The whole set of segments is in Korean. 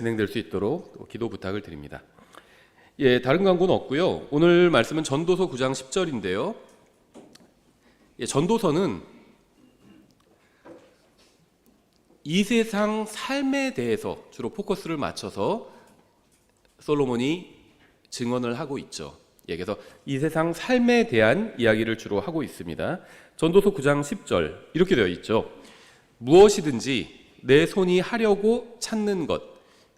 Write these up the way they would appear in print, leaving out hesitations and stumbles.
진행될 수 있도록 기도 부탁을 드립니다. 예, 다른 광고는 없고요. 오늘 말씀은 전도서 9장 10절인데요. 예, 전도서는 이 세상 삶에 대해서 주로 포커스를 맞춰서 솔로몬이 증언을 하고 있죠. 예, 그래서 이 세상 삶에 대한 이야기를 주로 하고 있습니다. 전도서 9장 10절 이렇게 되어 있죠. 무엇이든지 내 손이 하려고 찾는 것,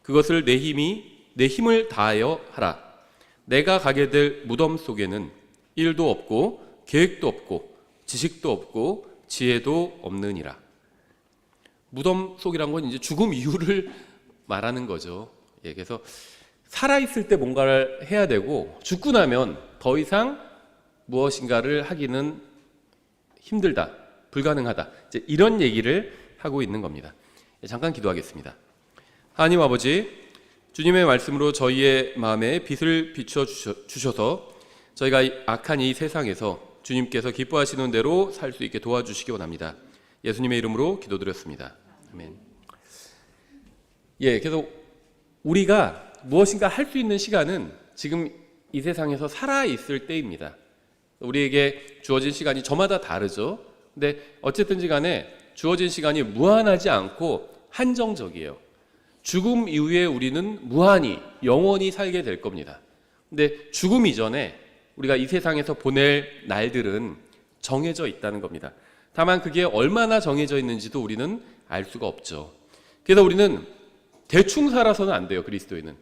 그것을 내 힘을 다하여 하라. 내가 가게 될 무덤 속에는 일도 없고 계획도 없고 지식도 없고 지혜도 없느니라. 무덤 속이란 건 이제 죽음 이후를 말하는 거죠. 예, 그래서 살아있을 때 뭔가를 해야 되고 죽고 나면 더 이상 무엇인가를 하기는 힘들다, 불가능하다, 이제 이런 얘기를 하고 있는 겁니다. 예, 잠깐 기도하겠습니다. 하나님 아버지, 주님의 말씀으로 저희의 마음에 빛을 비추어 주셔서 저희가 악한 이 세상에서 주님께서 기뻐하시는 대로 살 수 있게 도와주시기 원합니다. 예수님의 이름으로 기도드렸습니다. 아멘. 예, 그래서 우리가 무엇인가 할 수 있는 시간은 지금 이 세상에서 살아있을 때입니다. 우리에게 주어진 시간이 저마다 다르죠. 근데 어쨌든지 간에 주어진 시간이 무한하지 않고 한정적이에요. 죽음 이후에 우리는 무한히 영원히 살게 될 겁니다. 근데 죽음 이전에 우리가 이 세상에서 보낼 날들은 정해져 있다는 겁니다. 다만 그게 얼마나 정해져 있는지도 우리는 알 수가 없죠. 그래서 우리는 대충 살아서는 안 돼요. 그리스도인은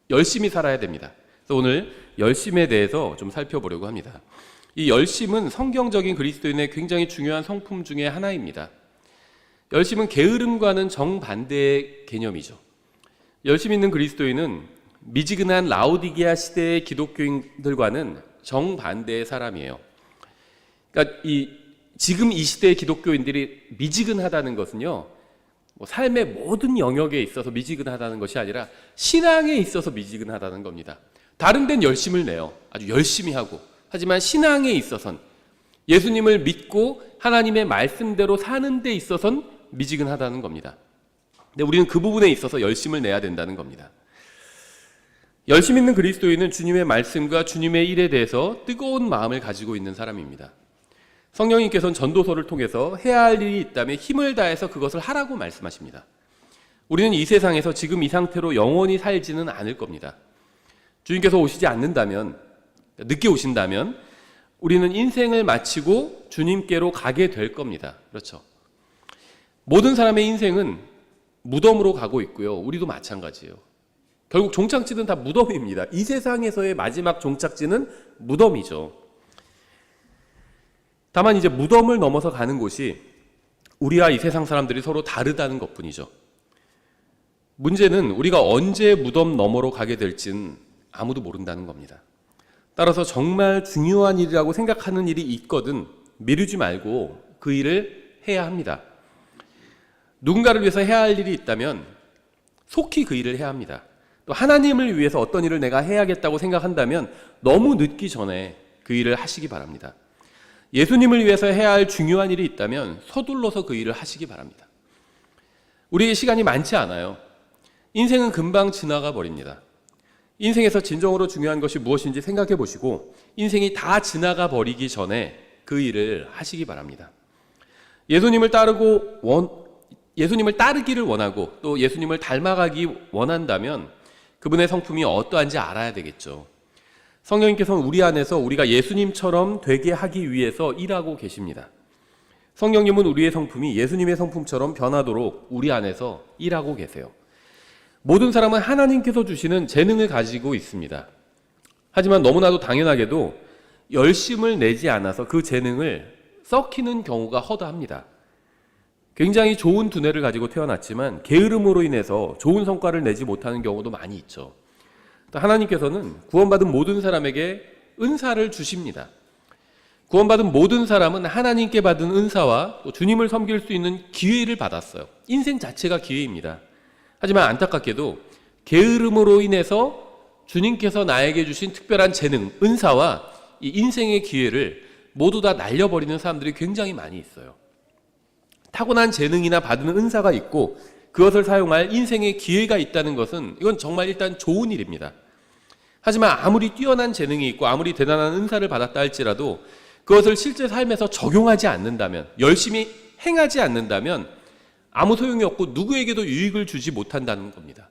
열심히 살아야 됩니다. 그래서 오늘 열심에 대해서 좀 살펴보려고 합니다. 이 열심은 성경적인 그리스도인의 굉장히 중요한 성품 중에 하나입니다. 열심은 게으름과는 정반대의 개념이죠. 열심 있는 그리스도인은 미지근한 라오디게아 시대의 기독교인들과는 정반대의 사람이에요. 그러니까 지금 이 시대의 기독교인들이 미지근하다는 것은요, 뭐 삶의 모든 영역에 있어서 미지근하다는 것이 아니라 신앙에 있어서 미지근하다는 겁니다. 다른 데는 열심을 내요. 아주 열심히 하고. 하지만 신앙에 있어서는, 예수님을 믿고 하나님의 말씀대로 사는 데 있어서는 미지근하다는 겁니다. 근데 우리는 그 부분에 있어서 열심을 내야 된다는 겁니다. 열심 있는 그리스도인은 주님의 말씀과 주님의 일에 대해서 뜨거운 마음을 가지고 있는 사람입니다. 성령님께서는 전도서를 통해서 해야 할 일이 있다면 힘을 다해서 그것을 하라고 말씀하십니다. 우리는 이 세상에서 지금 이 상태로 영원히 살지는 않을 겁니다. 주님께서 오시지 않는다면, 늦게 오신다면 우리는 인생을 마치고 주님께로 가게 될 겁니다. 그렇죠? 모든 사람의 인생은 무덤으로 가고 있고요. 우리도 마찬가지예요. 결국 종착지는 다 무덤입니다. 이 세상에서의 마지막 종착지는 무덤이죠. 다만 이제 무덤을 넘어서 가는 곳이 우리와 이 세상 사람들이 서로 다르다는 것뿐이죠. 문제는 우리가 언제 무덤 너머로 가게 될지는 아무도 모른다는 겁니다. 따라서 정말 중요한 일이라고 생각하는 일이 있거든 미루지 말고 그 일을 해야 합니다. 누군가를 위해서 해야 할 일이 있다면 속히 그 일을 해야 합니다. 또 하나님을 위해서 어떤 일을 내가 해야겠다고 생각한다면 너무 늦기 전에 그 일을 하시기 바랍니다. 예수님을 위해서 해야 할 중요한 일이 있다면 서둘러서 그 일을 하시기 바랍니다. 우리의 시간이 많지 않아요. 인생은 금방 지나가 버립니다. 인생에서 진정으로 중요한 것이 무엇인지 생각해 보시고 인생이 다 지나가 버리기 전에 그 일을 하시기 바랍니다. 예수님을 따르기를 원하고 또 예수님을 닮아가기 원한다면 그분의 성품이 어떠한지 알아야 되겠죠. 성령님께서는 우리 안에서 우리가 예수님처럼 되게 하기 위해서 일하고 계십니다. 성령님은 우리의 성품이 예수님의 성품처럼 변하도록 우리 안에서 일하고 계세요. 모든 사람은 하나님께서 주시는 재능을 가지고 있습니다. 하지만 너무나도 당연하게도 열심을 내지 않아서 그 재능을 썩히는 경우가 허다합니다. 굉장히 좋은 두뇌를 가지고 태어났지만 게으름으로 인해서 좋은 성과를 내지 못하는 경우도 많이 있죠. 하나님께서는 구원받은 모든 사람에게 은사를 주십니다. 구원받은 모든 사람은 하나님께 받은 은사와 또 주님을 섬길 수 있는 기회를 받았어요. 인생 자체가 기회입니다. 하지만 안타깝게도 게으름으로 인해서 주님께서 나에게 주신 특별한 재능, 은사와 이 인생의 기회를 모두 다 날려버리는 사람들이 굉장히 많이 있어요. 타고난 재능이나 받은 은사가 있고 그것을 사용할 인생의 기회가 있다는 것은 이건 정말 일단 좋은 일입니다. 하지만 아무리 뛰어난 재능이 있고 아무리 대단한 은사를 받았다 할지라도 그것을 실제 삶에서 적용하지 않는다면, 열심히 행하지 않는다면 아무 소용이 없고 누구에게도 유익을 주지 못한다는 겁니다.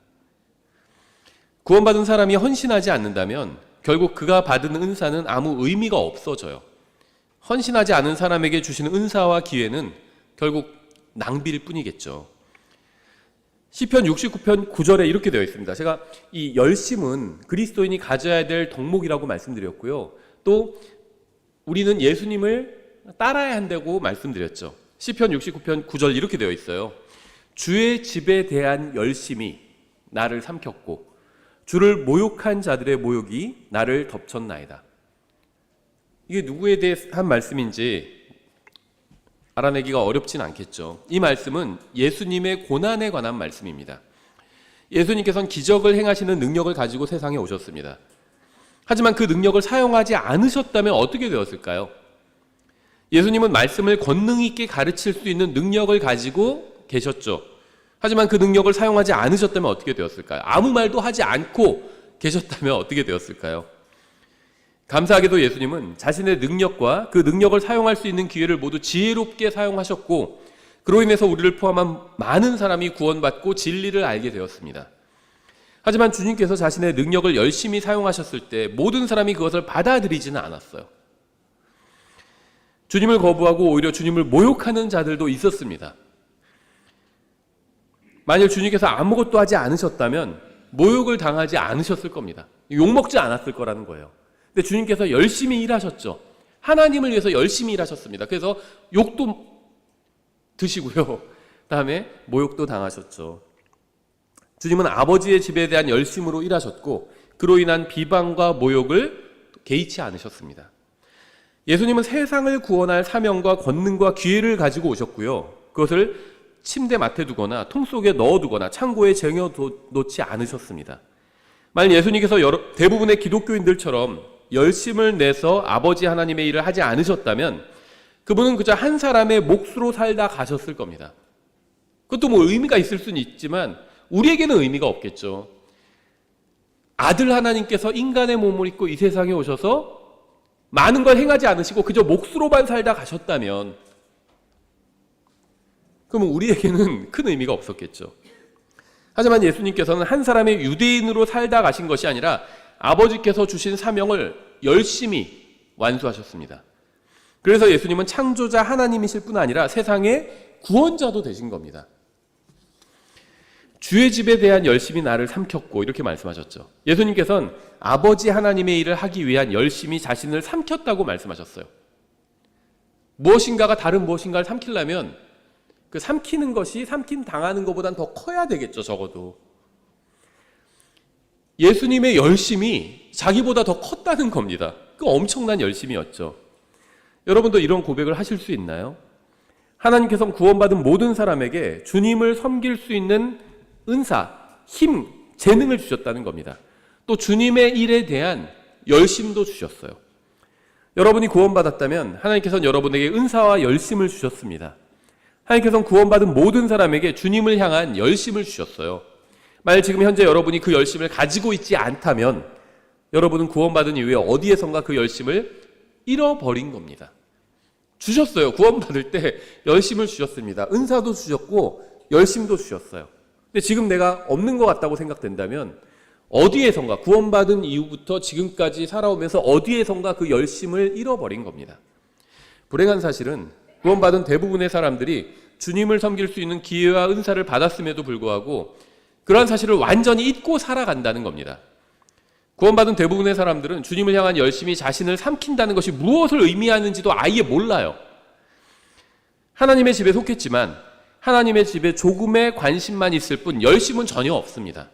구원받은 사람이 헌신하지 않는다면 결국 그가 받은 은사는 아무 의미가 없어져요. 헌신하지 않은 사람에게 주시는 은사와 기회는 결국 낭비일 뿐이겠죠. 시편 69편 9절에 이렇게 되어 있습니다. 제가 이 열심은 그리스도인이 가져야 될 덕목이라고 말씀드렸고요. 또 우리는 예수님을 따라야 한다고 말씀드렸죠. 시편 69편 9절 이렇게 되어 있어요. 주의 집에 대한 열심이 나를 삼켰고 주를 모욕한 자들의 모욕이 나를 덮쳤나이다. 이게 누구에 대한 말씀인지 알아내기가 어렵진 않겠죠. 이 말씀은 예수님의 고난에 관한 말씀입니다. 예수님께서는 기적을 행하시는 능력을 가지고 세상에 오셨습니다. 하지만 그 능력을 사용하지 않으셨다면 어떻게 되었을까요? 예수님은 말씀을 권능 있게 가르칠 수 있는 능력을 가지고 계셨죠. 하지만 그 능력을 사용하지 않으셨다면 어떻게 되었을까요? 아무 말도 하지 않고 계셨다면 어떻게 되었을까요? 감사하게도 예수님은 자신의 능력과 그 능력을 사용할 수 있는 기회를 모두 지혜롭게 사용하셨고 그로 인해서 우리를 포함한 많은 사람이 구원받고 진리를 알게 되었습니다. 하지만 주님께서 자신의 능력을 열심히 사용하셨을 때 모든 사람이 그것을 받아들이지는 않았어요. 주님을 거부하고 오히려 주님을 모욕하는 자들도 있었습니다. 만일 주님께서 아무것도 하지 않으셨다면 모욕을 당하지 않으셨을 겁니다. 욕먹지 않았을 거라는 거예요. 근데 주님께서 열심히 일하셨죠. 하나님을 위해서 열심히 일하셨습니다. 그래서 욕도 드시고요. 다음에 모욕도 당하셨죠. 주님은 아버지의 집에 대한 열심으로 일하셨고 그로 인한 비방과 모욕을 개의치 않으셨습니다. 예수님은 세상을 구원할 사명과 권능과 기회를 가지고 오셨고요. 그것을 침대 맡에 두거나 통 속에 넣어두거나 창고에 쟁여놓지 않으셨습니다. 만약 예수님께서 대부분의 기독교인들처럼 열심을 내서 아버지 하나님의 일을 하지 않으셨다면 그분은 그저 한 사람의 몫으로 살다 가셨을 겁니다. 그것도 뭐 의미가 있을 수는 있지만 우리에게는 의미가 없겠죠. 아들 하나님께서 인간의 몸을 입고 이 세상에 오셔서 많은 걸 행하지 않으시고 그저 몫으로만 살다 가셨다면 그러면 우리에게는 큰 의미가 없었겠죠. 하지만 예수님께서는 한 사람의 유대인으로 살다 가신 것이 아니라 아버지께서 주신 사명을 열심히 완수하셨습니다. 그래서 예수님은 창조자 하나님이실 뿐 아니라 세상의 구원자도 되신 겁니다. 주의 집에 대한 열심이 나를 삼켰고 이렇게 말씀하셨죠. 예수님께서는 아버지 하나님의 일을 하기 위한 열심이 자신을 삼켰다고 말씀하셨어요. 무엇인가가 다른 무엇인가를 삼키려면 그 삼키는 것이 삼킴 당하는 것보단 더 커야 되겠죠. 적어도 예수님의 열심이 자기보다 더 컸다는 겁니다. 그 엄청난 열심이었죠. 여러분도 이런 고백을 하실 수 있나요? 하나님께서 구원받은 모든 사람에게 주님을 섬길 수 있는 은사, 힘, 재능을 주셨다는 겁니다. 또 주님의 일에 대한 열심도 주셨어요. 여러분이 구원받았다면 하나님께서는 여러분에게 은사와 열심을 주셨습니다. 하나님께서는 구원받은 모든 사람에게 주님을 향한 열심을 주셨어요. 만약 지금 현재 여러분이 그 열심을 가지고 있지 않다면 여러분은 구원받은 이후에 어디에선가 그 열심을 잃어버린 겁니다. 주셨어요. 구원받을 때 열심을 주셨습니다. 은사도 주셨고 열심도 주셨어요. 근데 지금 내가 없는 것 같다고 생각된다면 어디에선가 구원받은 이후부터 지금까지 살아오면서 어디에선가 그 열심을 잃어버린 겁니다. 불행한 사실은 구원받은 대부분의 사람들이 주님을 섬길 수 있는 기회와 은사를 받았음에도 불구하고 그러한 사실을 완전히 잊고 살아간다는 겁니다. 구원받은 대부분의 사람들은 주님을 향한 열심이 자신을 삼킨다는 것이 무엇을 의미하는지도 아예 몰라요. 하나님의 집에 속했지만 하나님의 집에 조금의 관심만 있을 뿐 열심은 전혀 없습니다.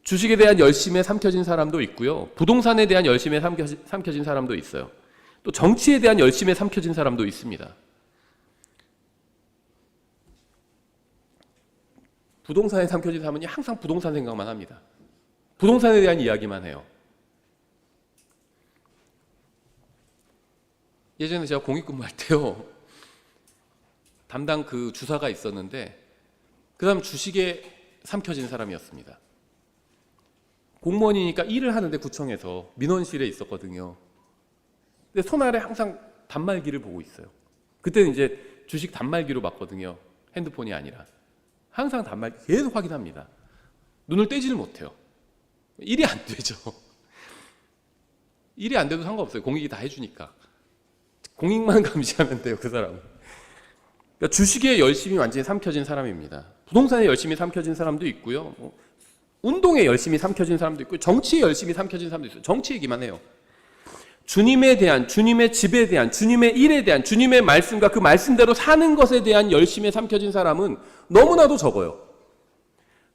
주식에 대한 열심에 삼켜진 사람도 있고요. 부동산에 대한 열심에 삼켜진 사람도 있어요. 또 정치에 대한 열심에 삼켜진 사람도 있습니다. 부동산에 삼켜진 사람은 항상 부동산 생각만 합니다. 부동산에 대한 이야기만 해요. 예전에 제가 공익근무할 때요. 담당 그 주사가 있었는데 그 다음 주식에 삼켜진 사람이었습니다. 공무원이니까 일을 하는데 구청에서 민원실에 있었거든요. 근데 손 아래 항상 단말기를 보고 있어요. 그때는 이제 주식 단말기로 봤거든요. 핸드폰이 아니라. 항상 단말기 계속 확인합니다. 눈을 떼지를 못해요. 일이 안 되죠. 일이 안 돼도 상관없어요. 공익이 다 해주니까. 공익만 감시하면 돼요, 그 사람은. 그러니까 주식에 열심히 완전히 삼켜진 사람입니다. 부동산에 열심히 삼켜진 사람도 있고요. 운동에 열심히 삼켜진 사람도 있고, 정치에 열심히 삼켜진 사람도 있어요. 정치 얘기만 해요. 주님에 대한, 주님의 집에 대한, 주님의 일에 대한, 주님의 말씀과 그 말씀대로 사는 것에 대한 열심에 삼켜진 사람은 너무나도 적어요.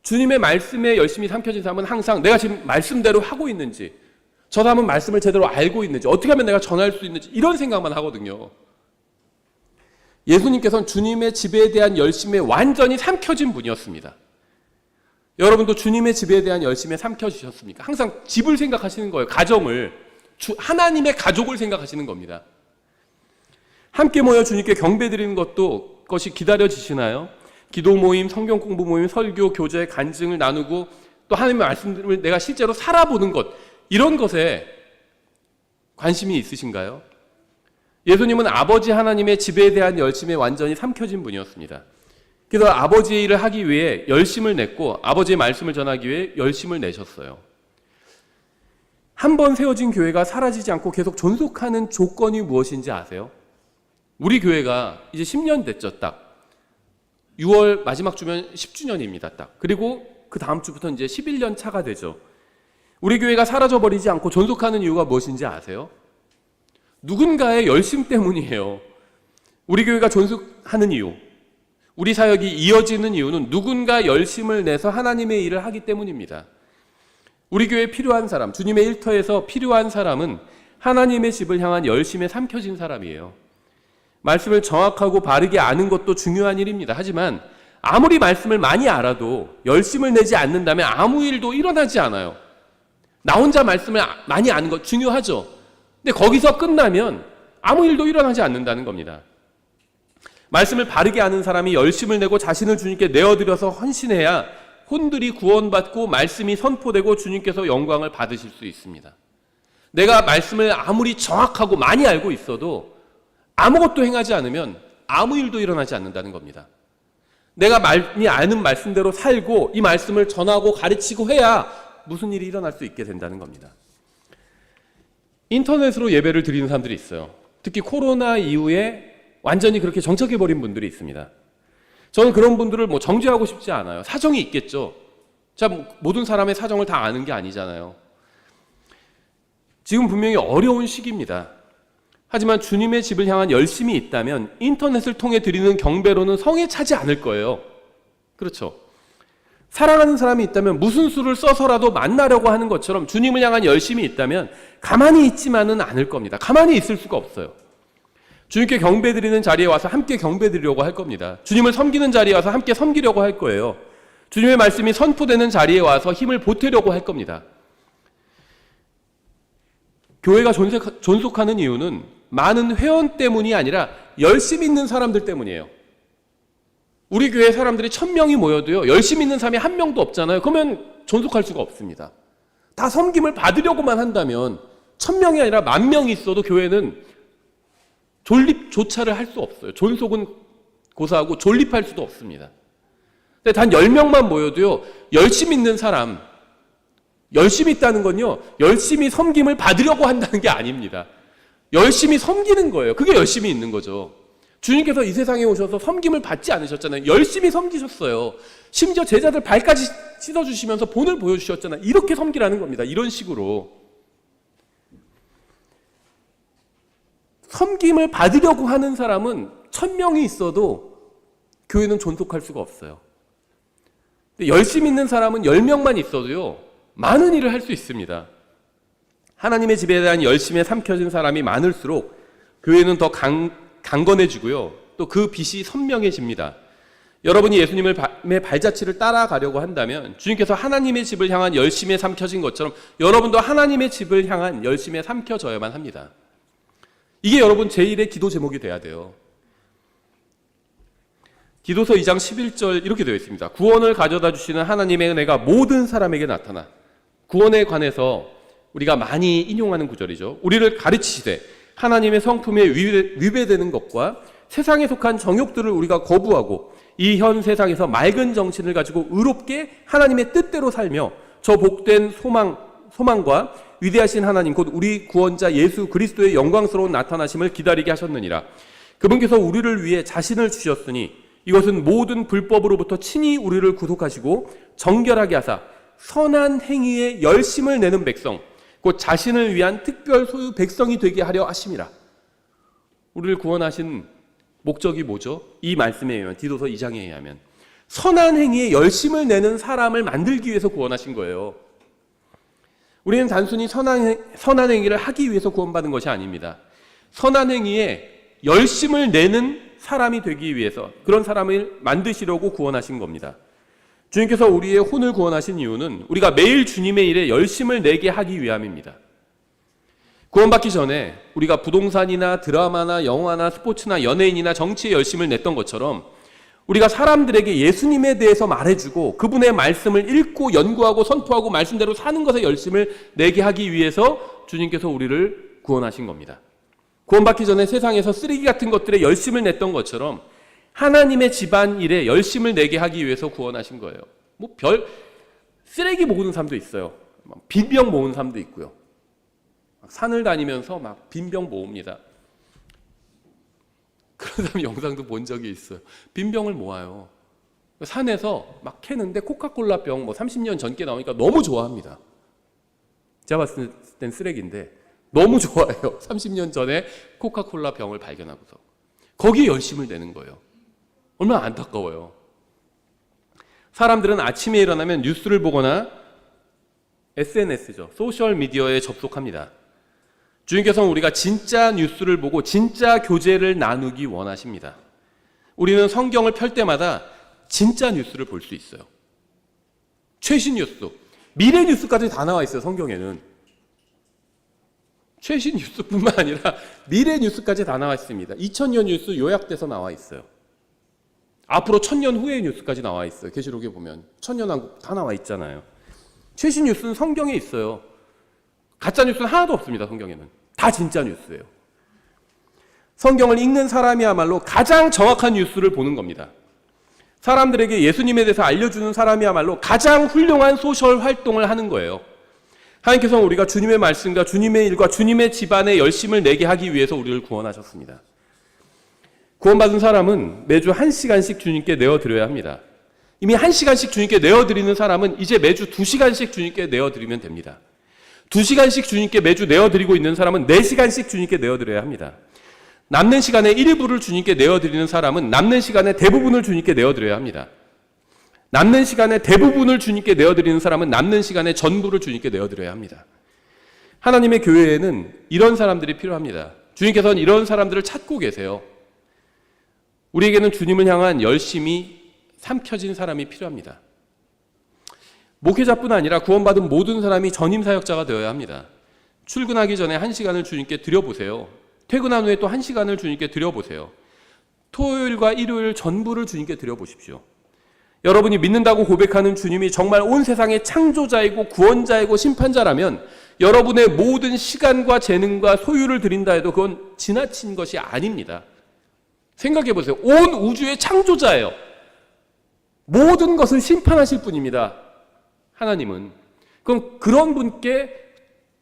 주님의 말씀에 열심히 삼켜진 사람은 항상 내가 지금 말씀대로 하고 있는지, 저 사람은 말씀을 제대로 알고 있는지, 어떻게 하면 내가 전할 수 있는지 이런 생각만 하거든요. 예수님께서는 주님의 집에 대한 열심에 완전히 삼켜진 분이었습니다. 여러분도 주님의 집에 대한 열심에 삼켜지셨습니까? 항상 집을 생각하시는 거예요. 가정을. 하나님의 가족을 생각하시는 겁니다. 함께 모여 주님께 경배드리는 것이 기다려지시나요? 기도 모임, 성경 공부 모임, 설교, 교제, 간증을 나누고 또 하나님의 말씀을 내가 실제로 살아보는 것, 이런 것에 관심이 있으신가요? 예수님은 아버지 하나님의 집에 대한 열심에 완전히 삼켜진 분이었습니다. 그래서 아버지의 일을 하기 위해 열심을 냈고 아버지의 말씀을 전하기 위해 열심을 내셨어요. 한 번 세워진 교회가 사라지지 않고 계속 존속하는 조건이 무엇인지 아세요? 우리 교회가 이제 10년 됐죠, 딱. 6월 마지막 주면 10주년입니다, 딱. 그리고 그 다음 주부터 이제 11년 차가 되죠. 우리 교회가 사라져버리지 않고 존속하는 이유가 무엇인지 아세요? 누군가의 열심 때문이에요. 우리 교회가 존속하는 이유, 우리 사역이 이어지는 이유는 누군가 열심을 내서 하나님의 일을 하기 때문입니다. 우리 교회에 필요한 사람, 주님의 일터에서 필요한 사람은 하나님의 집을 향한 열심에 삼켜진 사람이에요. 말씀을 정확하고 바르게 아는 것도 중요한 일입니다. 하지만 아무리 말씀을 많이 알아도 열심을 내지 않는다면 아무 일도 일어나지 않아요. 나 혼자 말씀을 많이 아는 것 중요하죠. 근데 거기서 끝나면 아무 일도 일어나지 않는다는 겁니다. 말씀을 바르게 아는 사람이 열심을 내고 자신을 주님께 내어드려서 헌신해야 혼들이 구원받고 말씀이 선포되고 주님께서 영광을 받으실 수 있습니다. 내가 말씀을 아무리 정확하고 많이 알고 있어도 아무것도 행하지 않으면 아무 일도 일어나지 않는다는 겁니다. 내가 많이 아는 말씀대로 살고 이 말씀을 전하고 가르치고 해야 무슨 일이 일어날 수 있게 된다는 겁니다. 인터넷으로 예배를 드리는 사람들이 있어요. 특히 코로나 이후에 완전히 그렇게 정착해버린 분들이 있습니다. 저는 그런 분들을 정죄하고 싶지 않아요. 사정이 있겠죠. 모든 사람의 사정을 다 아는 게 아니잖아요. 지금 분명히 어려운 시기입니다. 하지만 주님의 집을 향한 열심이 있다면 인터넷을 통해 드리는 경배로는 성에 차지 않을 거예요. 그렇죠. 사랑하는 사람이 있다면 무슨 수를 써서라도 만나려고 하는 것처럼 주님을 향한 열심이 있다면 가만히 있지만은 않을 겁니다. 가만히 있을 수가 없어요. 주님께 경배드리는 자리에 와서 함께 경배드리려고 할 겁니다. 주님을 섬기는 자리에 와서 함께 섬기려고 할 거예요. 주님의 말씀이 선포되는 자리에 와서 힘을 보태려고 할 겁니다. 교회가 존속하는 이유는 많은 회원 때문이 아니라 열심 있는 사람들 때문이에요. 우리 교회 사람들이 1000명이 모여도요, 열심 있는 사람이 한 명도 없잖아요. 그러면 존속할 수가 없습니다. 다 섬김을 받으려고만 한다면 1000명이 아니라 10,000명이 있어도 교회는 존립조차를 할 수 없어요. 존속은 고사하고 존립할 수도 없습니다. 근데 단 10명만 모여도요, 열심 있는 사람, 열심히 있다는 건요, 열심히 섬김을 받으려고 한다는 게 아닙니다. 열심히 섬기는 거예요. 그게 열심히 있는 거죠. 주님께서 이 세상에 오셔서 섬김을 받지 않으셨잖아요. 열심히 섬기셨어요. 심지어 제자들 발까지 씻어주시면서 본을 보여주셨잖아요. 이렇게 섬기라는 겁니다. 이런 식으로. 섬김을 받으려고 하는 사람은 1000명이 있어도 교회는 존속할 수가 없어요. 열심 있는 사람은 10명만 있어도요, 많은 일을 할 수 있습니다. 하나님의 집에 대한 열심에 삼켜진 사람이 많을수록 교회는 더 강건해지고요, 또 그 빛이 선명해집니다. 여러분이 예수님의 발자취를 따라가려고 한다면 주님께서 하나님의 집을 향한 열심에 삼켜진 것처럼 여러분도 하나님의 집을 향한 열심에 삼켜져야만 합니다. 이게 여러분 제1의 기도 제목이 돼야 돼요. 디도서 2장 11절 이렇게 되어 있습니다. 구원을 가져다 주시는 하나님의 은혜가 모든 사람에게 나타나. 구원에 관해서 우리가 많이 인용하는 구절이죠. 우리를 가르치시되 하나님의 성품에 위배되는 것과 세상에 속한 정욕들을 우리가 거부하고 이 현 세상에서 맑은 정신을 가지고 의롭게 하나님의 뜻대로 살며 저 복된 소망과 위대하신 하나님 곧 우리 구원자 예수 그리스도의 영광스러운 나타나심을 기다리게 하셨느니라. 그분께서 우리를 위해 자신을 주셨으니 이것은 모든 불법으로부터 친히 우리를 구속하시고 정결하게 하사 선한 행위에 열심을 내는 백성 곧 자신을 위한 특별 소유 백성이 되게 하려 하심이라. 우리를 구원하신 목적이 뭐죠? 이 말씀에 의하면, 디도서 2장에 의하면 선한 행위에 열심을 내는 사람을 만들기 위해서 구원하신 거예요. 우리는 단순히 선한 행위를 하기 위해서 구원받은 것이 아닙니다. 선한 행위에 열심을 내는 사람이 되기 위해서 그런 사람을 만드시려고 구원하신 겁니다. 주님께서 우리의 혼을 구원하신 이유는 우리가 매일 주님의 일에 열심을 내게 하기 위함입니다. 구원받기 전에 우리가 부동산이나 드라마나 영화나 스포츠나 연예인이나 정치에 열심을 냈던 것처럼 우리가 사람들에게 예수님에 대해서 말해주고 그분의 말씀을 읽고 연구하고 선포하고 말씀대로 사는 것에 열심을 내게 하기 위해서 주님께서 우리를 구원하신 겁니다. 구원받기 전에 세상에서 쓰레기 같은 것들에 열심을 냈던 것처럼 하나님의 집안 일에 열심을 내게 하기 위해서 구원하신 거예요. 쓰레기 모으는 사람도 있어요. 빈병 모으는 사람도 있고요. 산을 다니면서 막 빈병 모읍니다. 그런 사람 영상도 본 적이 있어요. 빈병을 모아요. 산에서 막 캐는데 코카콜라 병 30년 전께 나오니까 너무 좋아합니다. 제가 봤을 땐 쓰레기인데 너무 좋아해요. 30년 전에 코카콜라 병을 발견하고서 거기에 열심을 내는 거예요. 얼마나 안타까워요. 사람들은 아침에 일어나면 뉴스를 보거나 SNS죠. 소셜미디어에 접속합니다. 주님께서는 우리가 진짜 뉴스를 보고 진짜 교제를 나누기 원하십니다. 우리는 성경을 펼 때마다 진짜 뉴스를 볼 수 있어요. 최신 뉴스, 미래 뉴스까지 다 나와 있어요. 성경에는. 최신 뉴스뿐만 아니라 미래 뉴스까지 다 나와 있습니다. 2000년 뉴스 요약돼서 나와 있어요. 앞으로 1000년 후의 뉴스까지 나와 있어요. 계시록에 보면 1000년왕국 다 나와 있잖아요. 최신 뉴스는 성경에 있어요. 가짜 뉴스는 하나도 없습니다. 성경에는. 다 진짜 뉴스예요. 성경을 읽는 사람이야말로 가장 정확한 뉴스를 보는 겁니다. 사람들에게 예수님에 대해서 알려주는 사람이야말로 가장 훌륭한 소셜 활동을 하는 거예요. 하나님께서는 우리가 주님의 말씀과 주님의 일과 주님의 집안에 열심을 내게 하기 위해서 우리를 구원하셨습니다. 구원받은 사람은 매주 1시간씩 주님께 내어드려야 합니다. 이미 1시간씩 주님께 내어드리는 사람은 이제 매주 2시간씩 주님께 내어드리면 됩니다. 2시간씩 주님께 매주 내어드리고 있는 사람은 4시간씩 주님께 내어드려야 합니다. 남는 시간의 일부를 주님께 내어드리는 사람은 남는 시간의 대부분을 주님께 내어드려야 합니다. 남는 시간의 대부분을 주님께 내어드리는 사람은 남는 시간의 전부를 주님께 내어드려야 합니다. 하나님의 교회에는 이런 사람들이 필요합니다. 주님께서는 이런 사람들을 찾고 계세요. 우리에게는 주님을 향한 열심이 삼켜진 사람이 필요합니다. 목회자뿐 아니라 구원받은 모든 사람이 전임 사역자가 되어야 합니다. 출근하기 전에 1시간을 주님께 드려보세요. 퇴근한 후에 또 1시간을 주님께 드려보세요. 토요일과 일요일 전부를 주님께 드려보십시오. 여러분이 믿는다고 고백하는 주님이 정말 온 세상의 창조자이고 구원자이고 심판자라면 여러분의 모든 시간과 재능과 소유를 드린다 해도 그건 지나친 것이 아닙니다. 생각해 보세요. 온 우주의 창조자예요. 모든 것을 심판하실 분입니다. 하나님은. 그럼 그런 분께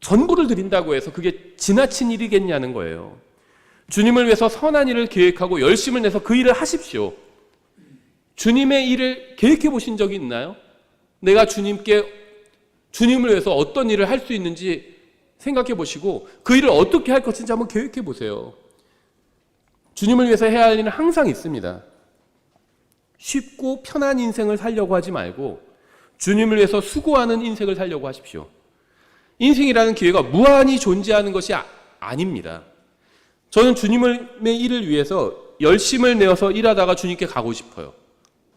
전부를 드린다고 해서 그게 지나친 일이겠냐는 거예요. 주님을 위해서 선한 일을 계획하고 열심을 내서 그 일을 하십시오. 주님의 일을 계획해 보신 적이 있나요? 내가 주님을 위해서 어떤 일을 할 수 있는지 생각해 보시고 그 일을 어떻게 할 것인지 한번 계획해 보세요. 주님을 위해서 해야 할 일은 항상 있습니다. 쉽고 편한 인생을 살려고 하지 말고 주님을 위해서 수고하는 인생을 살려고 하십시오. 인생이라는 기회가 무한히 존재하는 것이 아닙니다. 저는 주님의 일을 위해서 열심을 내어서 일하다가 주님께 가고 싶어요.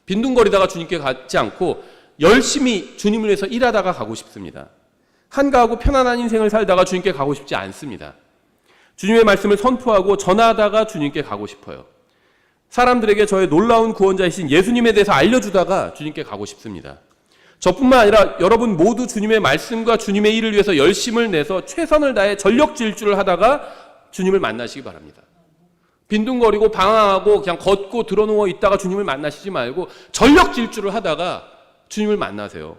빈둥거리다가 주님께 가지 않고 열심히 주님을 위해서 일하다가 가고 싶습니다. 한가하고 편안한 인생을 살다가 주님께 가고 싶지 않습니다. 주님의 말씀을 선포하고 전하다가 주님께 가고 싶어요. 사람들에게 저의 놀라운 구원자이신 예수님에 대해서 알려주다가 주님께 가고 싶습니다. 저뿐만 아니라 여러분 모두 주님의 말씀과 주님의 일을 위해서 열심을 내서 최선을 다해 전력 질주를 하다가 주님을 만나시기 바랍니다. 빈둥거리고 방황하고 그냥 걷고 드러누워 있다가 주님을 만나시지 말고 전력 질주를 하다가 주님을 만나세요.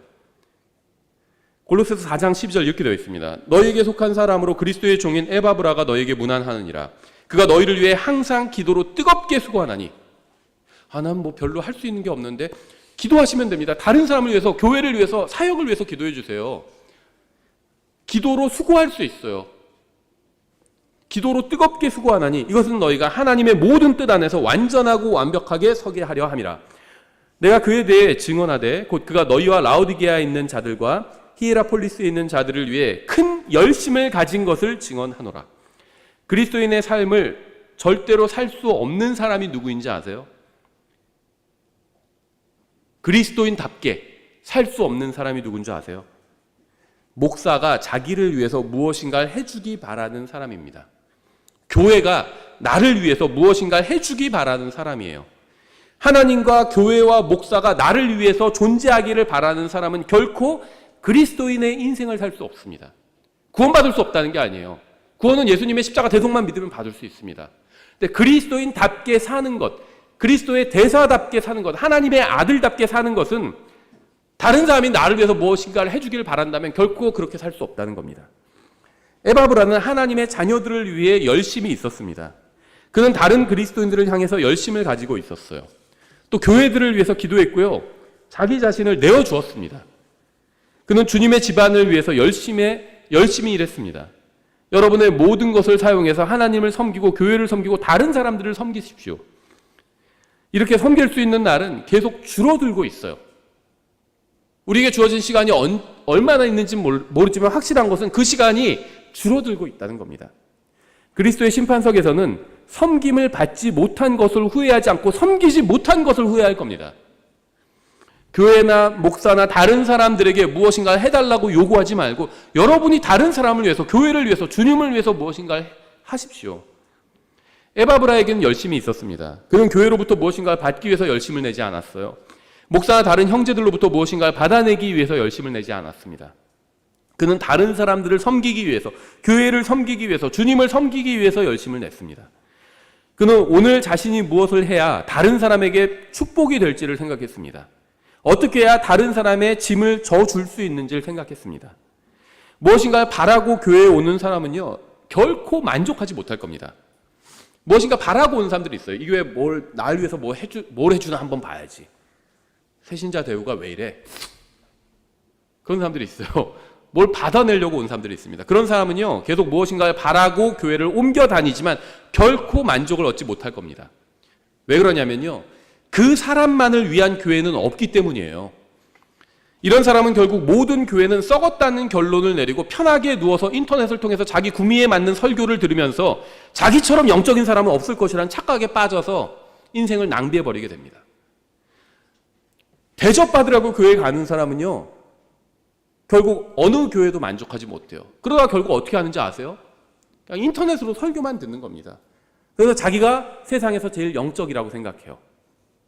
골로새서 4장 12절 이렇게 되어 있습니다. 너희에게 속한 사람으로 그리스도의 종인 에바브라가 너희에게 문안하느니라. 그가 너희를 위해 항상 기도로 뜨겁게 수고하나니. 난 뭐 별로 할 수 있는 게 없는데 기도하시면 됩니다. 다른 사람을 위해서, 교회를 위해서, 사역을 위해서 기도해 주세요. 기도로 수고할 수 있어요. 기도로 뜨겁게 수고하나니 이것은 너희가 하나님의 모든 뜻 안에서 완전하고 완벽하게 서게 하려 함이라. 내가 그에 대해 증언하되 곧 그가 너희와 라오디게아에 있는 자들과 히에라폴리스에 있는 자들을 위해 큰 열심을 가진 것을 증언하노라. 그리스도인의 삶을 절대로 살 수 없는 사람이 누구인지 아세요? 그리스도인답게 살 수 없는 사람이 누군지 아세요? 목사가 자기를 위해서 무엇인가를 해주기 바라는 사람입니다. 교회가 나를 위해서 무엇인가를 해주기 바라는 사람이에요. 하나님과 교회와 목사가 나를 위해서 존재하기를 바라는 사람은 결코 그리스도인의 인생을 살 수 없습니다. 구원받을 수 없다는 게 아니에요. 구원은 예수님의 십자가 대속만 믿으면 받을 수 있습니다. 근데 그리스도인답게 사는 것, 그리스도의 대사답게 사는 것, 하나님의 아들답게 사는 것은 다른 사람이 나를 위해서 무엇인가를 해주기를 바란다면 결코 그렇게 살 수 없다는 겁니다. 에바브라는 하나님의 자녀들을 위해 열심히 있었습니다. 그는 다른 그리스도인들을 향해서 열심을 가지고 있었어요. 또 교회들을 위해서 기도했고요. 자기 자신을 내어주었습니다. 그는 주님의 집안을 위해서 열심히 일했습니다. 여러분의 모든 것을 사용해서 하나님을 섬기고 교회를 섬기고 다른 사람들을 섬기십시오. 이렇게 섬길 수 있는 날은 계속 줄어들고 있어요. 우리에게 주어진 시간이 얼마나 있는지 모르지만 확실한 것은 그 시간이 줄어들고 있다는 겁니다. 그리스도의 심판석에서는 섬김을 받지 못한 것을 후회하지 않고 섬기지 못한 것을 후회할 겁니다. 교회나 목사나 다른 사람들에게 무엇인가 해달라고 요구하지 말고 여러분이 다른 사람을 위해서, 교회를 위해서, 주님을 위해서 무엇인가 하십시오. 에바브라에게는 열심이 있었습니다. 그는 교회로부터 무엇인가를 받기 위해서 열심을 내지 않았어요. 목사나 다른 형제들로부터 무엇인가를 받아내기 위해서 열심을 내지 않았습니다. 그는 다른 사람들을 섬기기 위해서, 교회를 섬기기 위해서, 주님을 섬기기 위해서 열심을 냈습니다. 그는 오늘 자신이 무엇을 해야 다른 사람에게 축복이 될지를 생각했습니다. 어떻게 해야 다른 사람의 짐을 져줄 수 있는지를 생각했습니다. 무엇인가 바라고 교회에 오는 사람은요, 결코 만족하지 못할 겁니다. 무엇인가 바라고 오는 사람들이 있어요. 이 교회 날 위해서 뭘 해주나 한번 봐야지. 새신자 대우가 왜 이래? 그런 사람들이 있어요. 뭘 받아내려고 온 사람들이 있습니다. 그런 사람은요, 계속 무엇인가를 바라고 교회를 옮겨 다니지만 결코 만족을 얻지 못할 겁니다. 왜 그러냐면요, 그 사람만을 위한 교회는 없기 때문이에요. 이런 사람은 결국 모든 교회는 썩었다는 결론을 내리고 편하게 누워서 인터넷을 통해서 자기 구미에 맞는 설교를 들으면서 자기처럼 영적인 사람은 없을 것이라는 착각에 빠져서 인생을 낭비해버리게 됩니다. 대접받으라고 교회에 가는 사람은요, 결국 어느 교회도 만족하지 못해요. 그러다 결국 어떻게 하는지 아세요? 그냥 인터넷으로 설교만 듣는 겁니다. 그래서 자기가 세상에서 제일 영적이라고 생각해요.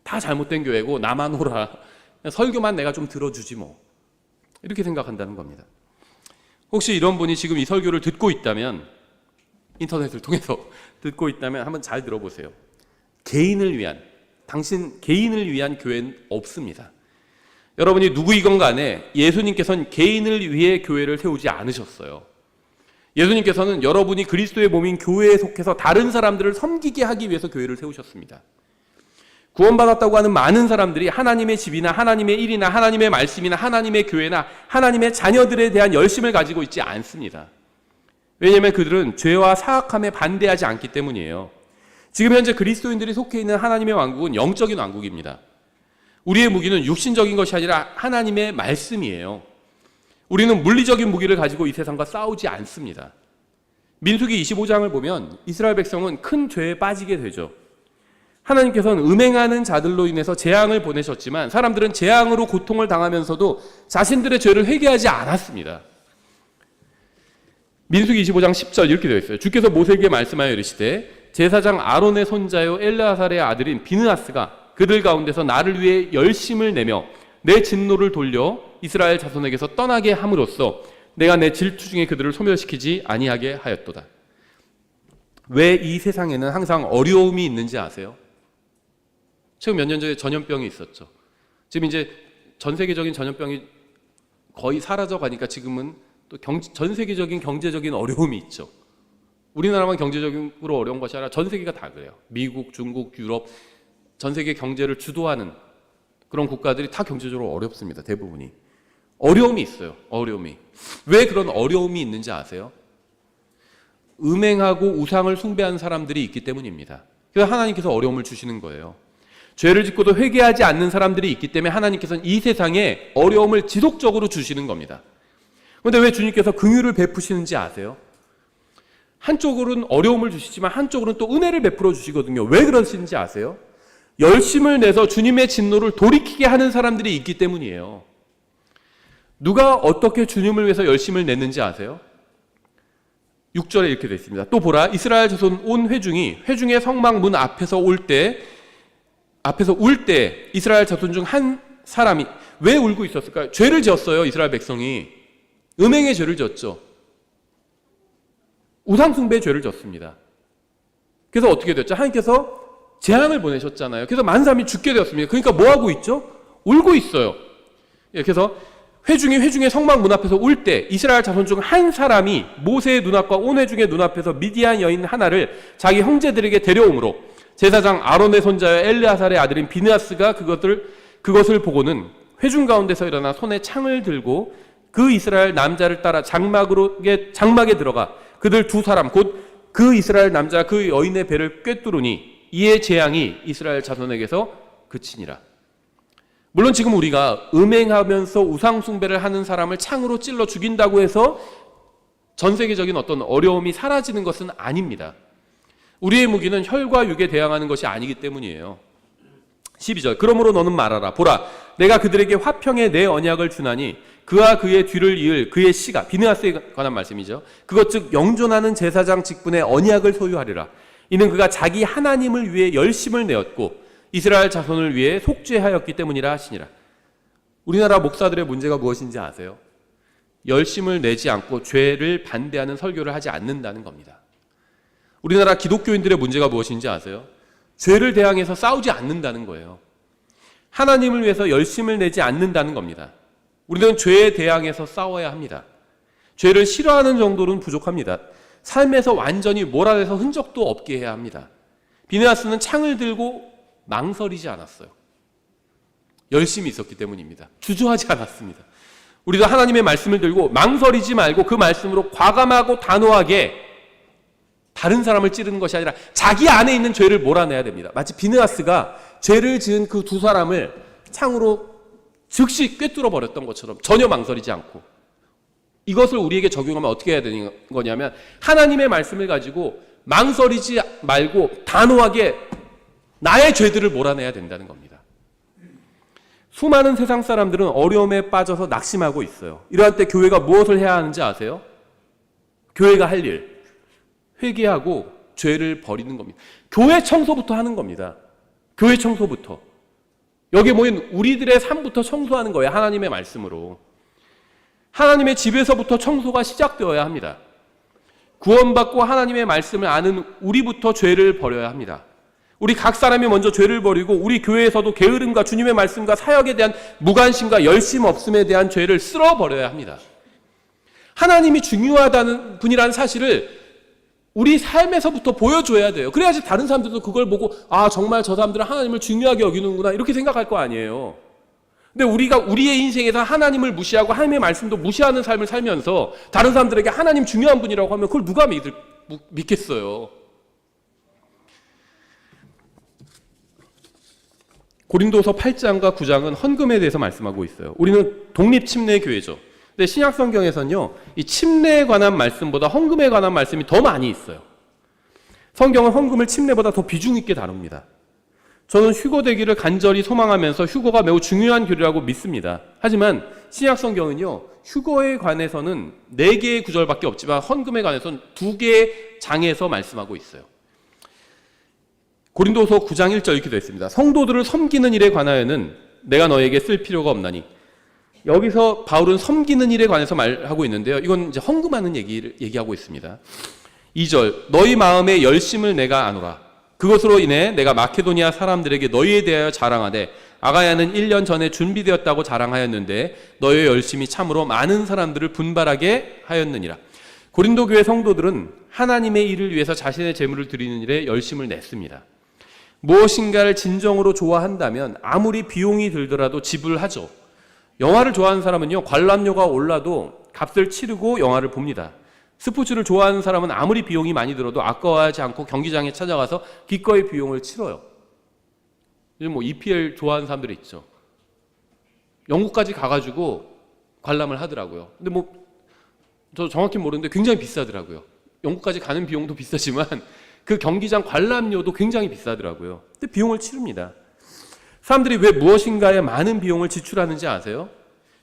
다 잘못된 교회고 나만 오라. 설교만 내가 좀 들어주지 뭐. 이렇게 생각한다는 겁니다. 혹시 이런 분이 지금 이 설교를 듣고 있다면, 인터넷을 통해서 듣고 있다면 한번 잘 들어보세요. 당신 개인을 위한 교회는 없습니다. 여러분이 누구이건 간에 예수님께서는 개인을 위해 교회를 세우지 않으셨어요. 예수님께서는 여러분이 그리스도의 몸인 교회에 속해서 다른 사람들을 섬기게 하기 위해서 교회를 세우셨습니다. 구원받았다고 하는 많은 사람들이 하나님의 집이나 하나님의 일이나 하나님의 말씀이나 하나님의 교회나 하나님의 자녀들에 대한 열심을 가지고 있지 않습니다. 왜냐하면 그들은 죄와 사악함에 반대하지 않기 때문이에요. 지금 현재 그리스도인들이 속해 있는 하나님의 왕국은 영적인 왕국입니다. 우리의 무기는 육신적인 것이 아니라 하나님의 말씀이에요. 우리는 물리적인 무기를 가지고 이 세상과 싸우지 않습니다. 민수기 25장을 보면 이스라엘 백성은 큰 죄에 빠지게 되죠. 하나님께서는 음행하는 자들로 인해서 재앙을 보내셨지만 사람들은 재앙으로 고통을 당하면서도 자신들의 죄를 회개하지 않았습니다. 민수기 25장 10절 이렇게 되어 있어요. 주께서 모세에게 말씀하여 이르시되 제사장 아론의 손자요 엘르아살의 아들인 비느하스가 그들 가운데서 나를 위해 열심을 내며 내 진노를 돌려 이스라엘 자손에게서 떠나게 함으로써 내가 내 질투 중에 그들을 소멸시키지 아니하게 하였도다. 왜 이 세상에는 항상 어려움이 있는지 아세요? 최근 몇 년 전에 전염병이 있었죠. 지금 이제 전 세계적인 전염병이 거의 사라져 가니까 지금은 또 전 세계적인 경제적인 어려움이 있죠. 우리나라만 경제적으로 어려운 것이 아니라 전 세계가 다 그래요. 미국, 중국, 유럽, 전 세계 경제를 주도하는 그런 국가들이 다 경제적으로 어렵습니다. 대부분이. 어려움이 있어요. 어려움이. 왜 그런 어려움이 있는지 아세요? 음행하고 우상을 숭배하는 사람들이 있기 때문입니다. 그래서 하나님께서 어려움을 주시는 거예요. 죄를 짓고도 회개하지 않는 사람들이 있기 때문에 하나님께서는 이 세상에 어려움을 지속적으로 주시는 겁니다. 그런데 왜 주님께서 긍휼을 베푸시는지 아세요? 한쪽으로는 어려움을 주시지만 한쪽으로는 또 은혜를 베풀어 주시거든요. 왜 그러시는지 아세요? 열심을 내서 주님의 진노를 돌이키게 하는 사람들이 있기 때문이에요. 누가 어떻게 주님을 위해서 열심을 냈는지 아세요? 6절에 이렇게 되어 있습니다. 또 보라, 이스라엘 자손 온 회중의 성막 문 앞에서 울 때 이스라엘 자손 중 한 사람이 왜 울고 있었을까요? 죄를 지었어요. 이스라엘 백성이 음행의 죄를 지었죠. 우상숭배의 죄를 지었습니다. 그래서 어떻게 됐죠? 하나님께서 재앙을 보내셨잖아요. 그래서 많은 사람이 죽게 되었습니다. 그러니까 뭐 하고 있죠? 울고 있어요. 그래서 회중의 성막 문 앞에서 울 때 이스라엘 자손 중 한 사람이 모세의 눈앞과 온 회중의 눈앞에서 미디안 여인 하나를 자기 형제들에게 데려오므로 제사장 아론의 손자여 엘르아살의 아들인 비느하스가 그것을 보고는 회중 가운데서 일어나 손에 창을 들고 그 이스라엘 남자를 따라 장막에 들어가 그들 두 사람 곧 그 이스라엘 남자 그 여인의 배를 꿰뚫으니 이에 재앙이 이스라엘 자손에게서 그치니라. 물론 지금 우리가 음행하면서 우상숭배를 하는 사람을 창으로 찔러 죽인다고 해서 전 세계적인 어떤 어려움이 사라지는 것은 아닙니다. 우리의 무기는 혈과 육에 대항하는 것이 아니기 때문이에요. 12절 그러므로 너는 말하라. 보라, 내가 그들에게 화평의 내 언약을 주나니 그와 그의 뒤를 이을 그의 씨가, 비느하스에 관한 말씀이죠. 그것 즉 영존하는 제사장 직분의 언약을 소유하리라. 이는 그가 자기 하나님을 위해 열심을 내었고 이스라엘 자손을 위해 속죄하였기 때문이라 하시니라. 우리나라 목사들의 문제가 무엇인지 아세요? 열심을 내지 않고 죄를 반대하는 설교를 하지 않는다는 겁니다. 우리나라 기독교인들의 문제가 무엇인지 아세요? 죄를 대항해서 싸우지 않는다는 거예요. 하나님을 위해서 열심을 내지 않는다는 겁니다. 우리는 죄에 대항해서 싸워야 합니다. 죄를 싫어하는 정도는 부족합니다. 삶에서 완전히 몰아내서 흔적도 없게 해야 합니다. 비느하스는 창을 들고 망설이지 않았어요. 열심히 있었기 때문입니다. 주저하지 않았습니다. 우리도 하나님의 말씀을 들고 망설이지 말고 그 말씀으로 과감하고 단호하게 다른 사람을 찌르는 것이 아니라 자기 안에 있는 죄를 몰아내야 됩니다. 마치 비느하스가 죄를 지은 그 두 사람을 창으로 즉시 꿰뚫어 버렸던 것처럼 전혀 망설이지 않고, 이것을 우리에게 적용하면 어떻게 해야 되는 거냐면 하나님의 말씀을 가지고 망설이지 말고 단호하게 나의 죄들을 몰아내야 된다는 겁니다. 수많은 세상 사람들은 어려움에 빠져서 낙심하고 있어요. 이러한 때 교회가 무엇을 해야 하는지 아세요? 교회가 할 일, 회개하고 죄를 버리는 겁니다. 교회 청소부터 하는 겁니다. 교회 청소부터. 여기 모인 우리들의 삶부터 청소하는 거예요. 하나님의 말씀으로. 하나님의 집에서부터 청소가 시작되어야 합니다. 구원받고 하나님의 말씀을 아는 우리부터 죄를 버려야 합니다. 우리 각 사람이 먼저 죄를 버리고 우리 교회에서도 게으름과 주님의 말씀과 사역에 대한 무관심과 열심 없음에 대한 죄를 쓸어버려야 합니다. 하나님이 중요하다는 분이라는 사실을 우리 삶에서부터 보여줘야 돼요. 그래야지 다른 사람들도 그걸 보고 아 정말 저 사람들은 하나님을 중요하게 여기는구나 이렇게 생각할 거 아니에요. 근데 우리가 우리의 인생에서 하나님을 무시하고 하나님의 말씀도 무시하는 삶을 살면서 다른 사람들에게 하나님 중요한 분이라고 하면 그걸 누가 믿겠어요. 고린도서 8장과 9장은 헌금에 대해서 말씀하고 있어요. 우리는 독립침례교회죠. 근데 신약성경에서는요, 이 침례에 관한 말씀보다 헌금에 관한 말씀이 더 많이 있어요. 성경은 헌금을 침례보다 더 비중 있게 다룹니다. 저는 휴거되기를 간절히 소망하면서 휴거가 매우 중요한 교리라고 믿습니다. 하지만 신약성경은요, 휴거에 관해서는 4개의 구절밖에 없지만 헌금에 관해서는 2개의 장에서 말씀하고 있어요. 고린도서 9장 1절 이렇게 되어 있습니다. 성도들을 섬기는 일에 관하여는 내가 너에게 쓸 필요가 없나니. 여기서 바울은 섬기는 일에 관해서 말하고 있는데요. 이건 이제 헌금하는 얘기를 얘기하고 있습니다. 2절, 너희 마음의 열심을 내가 아노라. 그것으로 인해 내가 마케도니아 사람들에게 너희에 대하여 자랑하되 아가야는 1년 전에 준비되었다고 자랑하였는데 너희의 열심이 참으로 많은 사람들을 분발하게 하였느니라. 고린도 교회 성도들은 하나님의 일을 위해서 자신의 재물을 드리는 일에 열심을 냈습니다. 무엇인가를 진정으로 좋아한다면 아무리 비용이 들더라도 지불하죠. 영화를 좋아하는 사람은요, 관람료가 올라도 값을 치르고 영화를 봅니다. 스포츠를 좋아하는 사람은 아무리 비용이 많이 들어도 아까워하지 않고 경기장에 찾아가서 기꺼이 비용을 치러요. 요즘 뭐 EPL 좋아하는 사람들이 있죠. 영국까지 가가지고 관람을 하더라고요. 근데 뭐 저 정확히 모르는데 굉장히 비싸더라고요. 영국까지 가는 비용도 비싸지만 그 경기장 관람료도 굉장히 비싸더라고요. 근데 비용을 치릅니다. 사람들이 왜 무엇인가에 많은 비용을 지출하는지 아세요?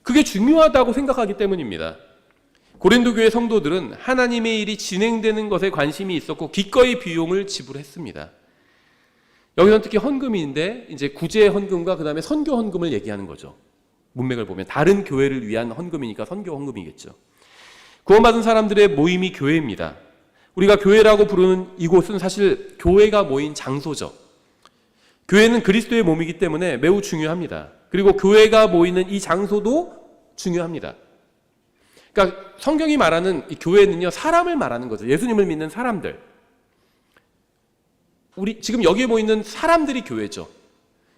그게 중요하다고 생각하기 때문입니다. 고린도 교회 성도들은 하나님의 일이 진행되는 것에 관심이 있었고 기꺼이 비용을 지불했습니다. 여기서는 특히 헌금인데 이제 구제 헌금과 그다음에 선교 헌금을 얘기하는 거죠. 문맥을 보면 다른 교회를 위한 헌금이니까 선교 헌금이겠죠. 구원받은 사람들의 모임이 교회입니다. 우리가 교회라고 부르는 이곳은 사실 교회가 모인 장소죠. 교회는 그리스도의 몸이기 때문에 매우 중요합니다. 그리고 교회가 모이는 이 장소도 중요합니다. 그러니까 성경이 말하는 이 교회는요, 사람을 말하는 거죠. 예수님을 믿는 사람들. 우리 지금 여기에 모이는 사람들이 교회죠.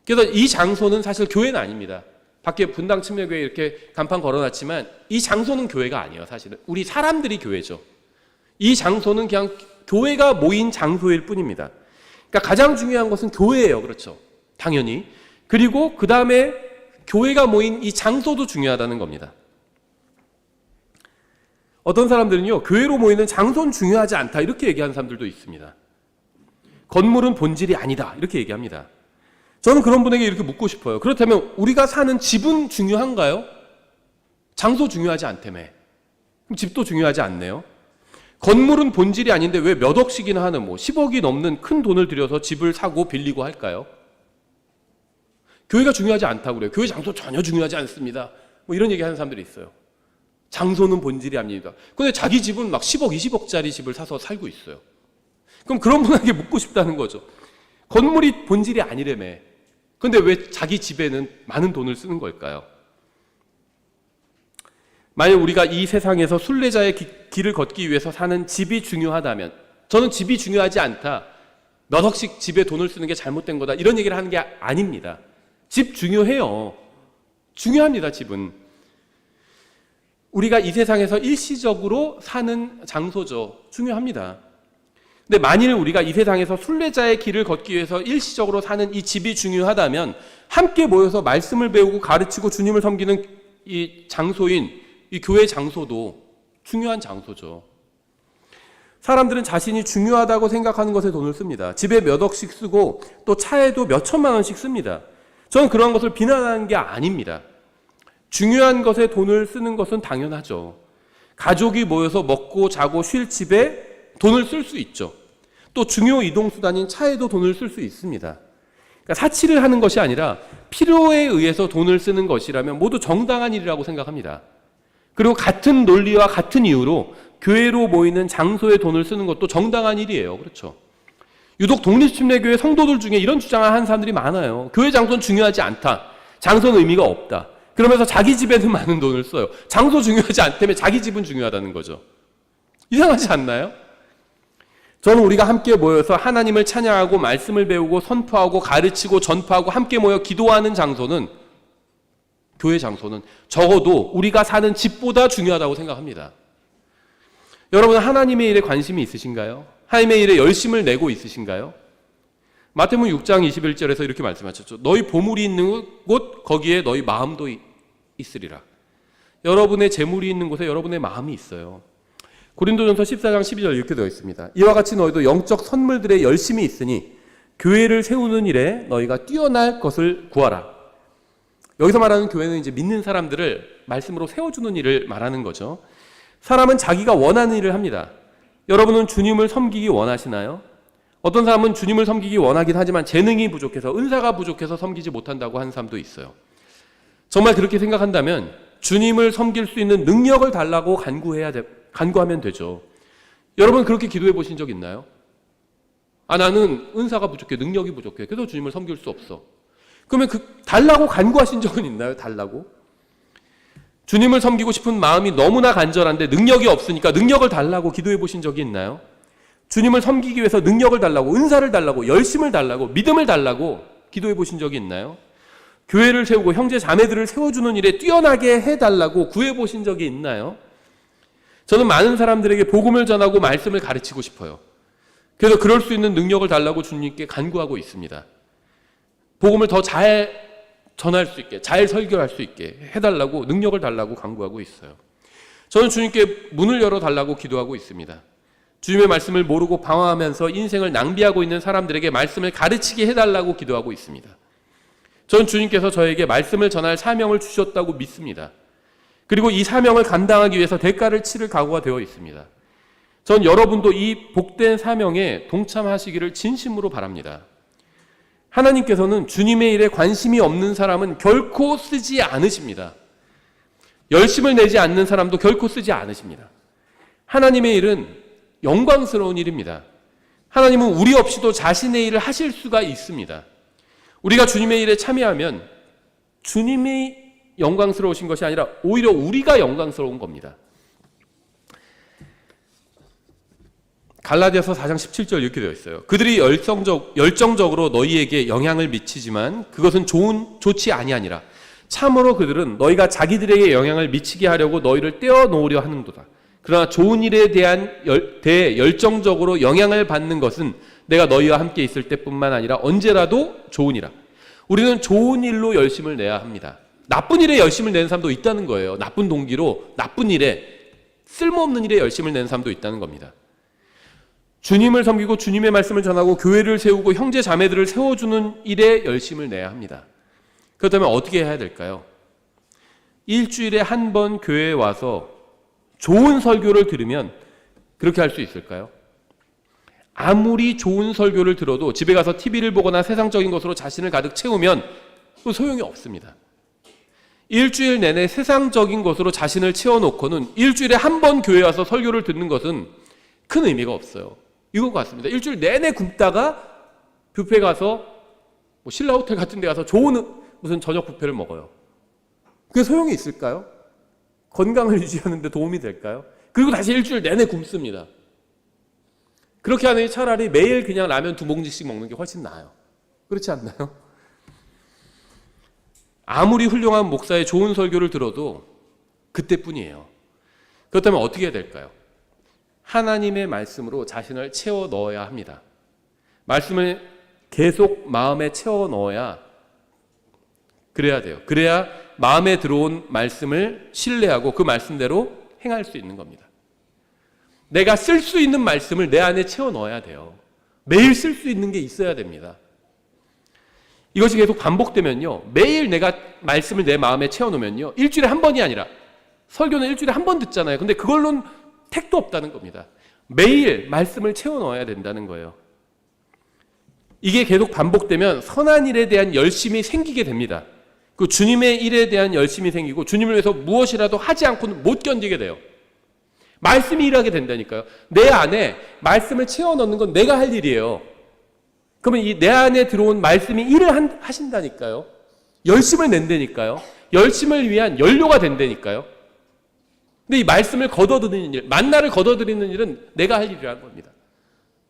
그래서 이 장소는 사실 교회는 아닙니다. 밖에 분당 침례교회 이렇게 간판 걸어놨지만 이 장소는 교회가 아니에요. 사실은 우리 사람들이 교회죠. 이 장소는 그냥 교회가 모인 장소일 뿐입니다. 그러니까 가장 중요한 것은 교회예요. 그렇죠. 당연히. 그리고 그 다음에 교회가 모인 이 장소도 중요하다는 겁니다. 어떤 사람들은요, 교회로 모이는 장소는 중요하지 않다 이렇게 얘기하는 사람들도 있습니다. 건물은 본질이 아니다 이렇게 얘기합니다. 저는 그런 분에게 이렇게 묻고 싶어요. 그렇다면 우리가 사는 집은 중요한가요? 장소 중요하지 않다며. 그럼 집도 중요하지 않네요. 건물은 본질이 아닌데 왜 몇 억씩이나 하는 10억이 넘는 큰 돈을 들여서 집을 사고 빌리고 할까요? 교회가 중요하지 않다고 그래요. 교회 장소 전혀 중요하지 않습니다. 이런 얘기 하는 사람들이 있어요. 장소는 본질이 아닙니다. 근데 자기 집은 막 10억, 20억짜리 집을 사서 살고 있어요. 그럼 그런 분에게 묻고 싶다는 거죠. 건물이 본질이 아니라며. 근데 왜 자기 집에는 많은 돈을 쓰는 걸까요? 만약 우리가 이 세상에서 순례자의 길을 걷기 위해서 사는 집이 중요하다면, 저는 집이 중요하지 않다, 몇 억씩 집에 돈을 쓰는 게 잘못된 거다 이런 얘기를 하는 게 아닙니다. 집 중요해요. 중요합니다. 집은 우리가 이 세상에서 일시적으로 사는 장소죠. 중요합니다. 근데 만일 우리가 이 세상에서 순례자의 길을 걷기 위해서 일시적으로 사는 이 집이 중요하다면 함께 모여서 말씀을 배우고 가르치고 주님을 섬기는 이 장소인 이 교회 장소도 중요한 장소죠. 사람들은 자신이 중요하다고 생각하는 것에 돈을 씁니다. 집에 몇 억씩 쓰고 또 차에도 몇 천만 원씩 씁니다. 저는 그런 것을 비난하는 게 아닙니다. 중요한 것에 돈을 쓰는 것은 당연하죠. 가족이 모여서 먹고 자고 쉴 집에 돈을 쓸 수 있죠. 또 중요 이동수단인 차에도 돈을 쓸 수 있습니다. 그러니까 사치를 하는 것이 아니라 필요에 의해서 돈을 쓰는 것이라면 모두 정당한 일이라고 생각합니다. 그리고 같은 논리와 같은 이유로 교회로 모이는 장소에 돈을 쓰는 것도 정당한 일이에요. 그렇죠. 유독 독립침례교회 성도들 중에 이런 주장을 하는 사람들이 많아요. 교회 장소는 중요하지 않다. 장소는 의미가 없다. 그러면서 자기 집에는 많은 돈을 써요. 장소 중요하지 않다면 자기 집은 중요하다는 거죠. 이상하지 않나요? 저는 우리가 함께 모여서 하나님을 찬양하고 말씀을 배우고 선포하고 가르치고 전파하고 함께 모여 기도하는 장소는, 교회 장소는 적어도 우리가 사는 집보다 중요하다고 생각합니다. 여러분, 하나님의 일에 관심이 있으신가요? 하나님의 일에 열심을 내고 있으신가요? 마태복음 6장 21절에서 이렇게 말씀하셨죠. 너희 보물이 있는 곳 거기에 너희 마음도 있으리라. 여러분의 재물이 있는 곳에 여러분의 마음이 있어요. 고린도전서 14장 12절 이렇게 되어 있습니다. 이와 같이 너희도 영적 선물들에 열심이 있으니 교회를 세우는 일에 너희가 뛰어날 것을 구하라. 여기서 말하는 교회는 이제 믿는 사람들을 말씀으로 세워주는 일을 말하는 거죠. 사람은 자기가 원하는 일을 합니다. 여러분은 주님을 섬기기 원하시나요? 어떤 사람은 주님을 섬기기 원하긴 하지만 재능이 부족해서, 은사가 부족해서 섬기지 못한다고 하는 사람도 있어요. 정말 그렇게 생각한다면 주님을 섬길 수 있는 능력을 달라고 간구하면 되죠. 여러분 그렇게 기도해 보신 적 있나요? 나는 은사가 부족해, 능력이 부족해, 그래서 주님을 섬길 수 없어. 그러면 달라고 간구하신 적은 있나요? 달라고? 주님을 섬기고 싶은 마음이 너무나 간절한데 능력이 없으니까 능력을 달라고 기도해 보신 적이 있나요? 주님을 섬기기 위해서 능력을 달라고, 은사를 달라고, 열심을 달라고, 믿음을 달라고 기도해 보신 적이 있나요? 교회를 세우고 형제 자매들을 세워주는 일에 뛰어나게 해달라고 구해 보신 적이 있나요? 저는 많은 사람들에게 복음을 전하고 말씀을 가르치고 싶어요. 그래서 그럴 수 있는 능력을 달라고 주님께 간구하고 있습니다. 복음을 더 잘 전할 수 있게, 잘 설교할 수 있게 해달라고, 능력을 달라고 간구하고 있어요. 저는 주님께 문을 열어달라고 기도하고 있습니다. 주님의 말씀을 모르고 방황하면서 인생을 낭비하고 있는 사람들에게 말씀을 가르치게 해달라고 기도하고 있습니다. 저는 주님께서 저에게 말씀을 전할 사명을 주셨다고 믿습니다. 그리고 이 사명을 감당하기 위해서 대가를 치를 각오가 되어 있습니다. 전 여러분도 이 복된 사명에 동참하시기를 진심으로 바랍니다. 하나님께서는 주님의 일에 관심이 없는 사람은 결코 쓰지 않으십니다. 열심을 내지 않는 사람도 결코 쓰지 않으십니다. 하나님의 일은 영광스러운 일입니다. 하나님은 우리 없이도 자신의 일을 하실 수가 있습니다. 우리가 주님의 일에 참여하면 주님이 영광스러우신 것이 아니라 오히려 우리가 영광스러운 겁니다. 갈라디아서 4장 17절 이렇게 되어 있어요. 그들이 열정적으로 너희에게 영향을 미치지만 그것은 좋지 아니하니라. 참으로 그들은 너희가 자기들에게 영향을 미치게 하려고 너희를 떼어놓으려 하는도다. 그러나 좋은 일에 대해 열정적으로 영향을 받는 것은 내가 너희와 함께 있을 때뿐만 아니라 언제라도 좋으니라. 우리는 좋은 일로 열심을 내야 합니다. 나쁜 일에 열심을 내는 사람도 있다는 거예요. 나쁜 동기로 나쁜 일에, 쓸모없는 일에 열심을 내는 사람도 있다는 겁니다. 주님을 섬기고 주님의 말씀을 전하고 교회를 세우고 형제 자매들을 세워주는 일에 열심을 내야 합니다. 그렇다면 어떻게 해야 될까요? 일주일에 한 번 교회에 와서 좋은 설교를 들으면 그렇게 할 수 있을까요? 아무리 좋은 설교를 들어도 집에 가서 TV를 보거나 세상적인 것으로 자신을 가득 채우면 또 소용이 없습니다. 일주일 내내 세상적인 것으로 자신을 채워놓고는 일주일에 한 번 교회에 와서 설교를 듣는 것은 큰 의미가 없어요. 이거 같습니다. 일주일 내내 굶다가 뷔페 가서 신라 호텔 같은 데 가서 좋은 무슨 저녁 뷔페를 먹어요. 그게 소용이 있을까요? 건강을 유지하는 데 도움이 될까요? 그리고 다시 일주일 내내 굶습니다. 그렇게 하니 차라리 매일 그냥 라면 2봉지씩 먹는 게 훨씬 나아요. 그렇지 않나요? 아무리 훌륭한 목사의 좋은 설교를 들어도 그때뿐이에요. 그렇다면 어떻게 해야 될까요? 하나님의 말씀으로 자신을 채워 넣어야 합니다. 말씀을 계속 마음에 채워 넣어야 그래야 돼요. 그래야 마음에 들어온 말씀을 신뢰하고 그 말씀대로 행할 수 있는 겁니다. 내가 쓸 수 있는 말씀을 내 안에 채워 넣어야 돼요. 매일 쓸 수 있는 게 있어야 됩니다. 이것이 계속 반복되면요, 매일 내가 말씀을 내 마음에 채워 놓으면요, 일주일에 한 번이 아니라, 설교는 일주일에 한 번 듣잖아요. 근데 그걸로는 택도 없다는 겁니다. 매일 말씀을 채워 넣어야 된다는 거예요. 이게 계속 반복되면 선한 일에 대한 열심이 생기게 됩니다. 그 주님의 일에 대한 열심이 생기고 주님을 위해서 무엇이라도 하지 않고는 못 견디게 돼요. 말씀이 일하게 된다니까요. 내 안에 말씀을 채워 넣는 건 내가 할 일이에요. 그러면 이 내 안에 들어온 말씀이 일을 하신다니까요. 열심을 낸다니까요. 열심을 위한 연료가 된다니까요. 근데 이 말씀을 거둬들이는 일, 만나를 거둬들이는 일은 내가 할 일이라는 겁니다.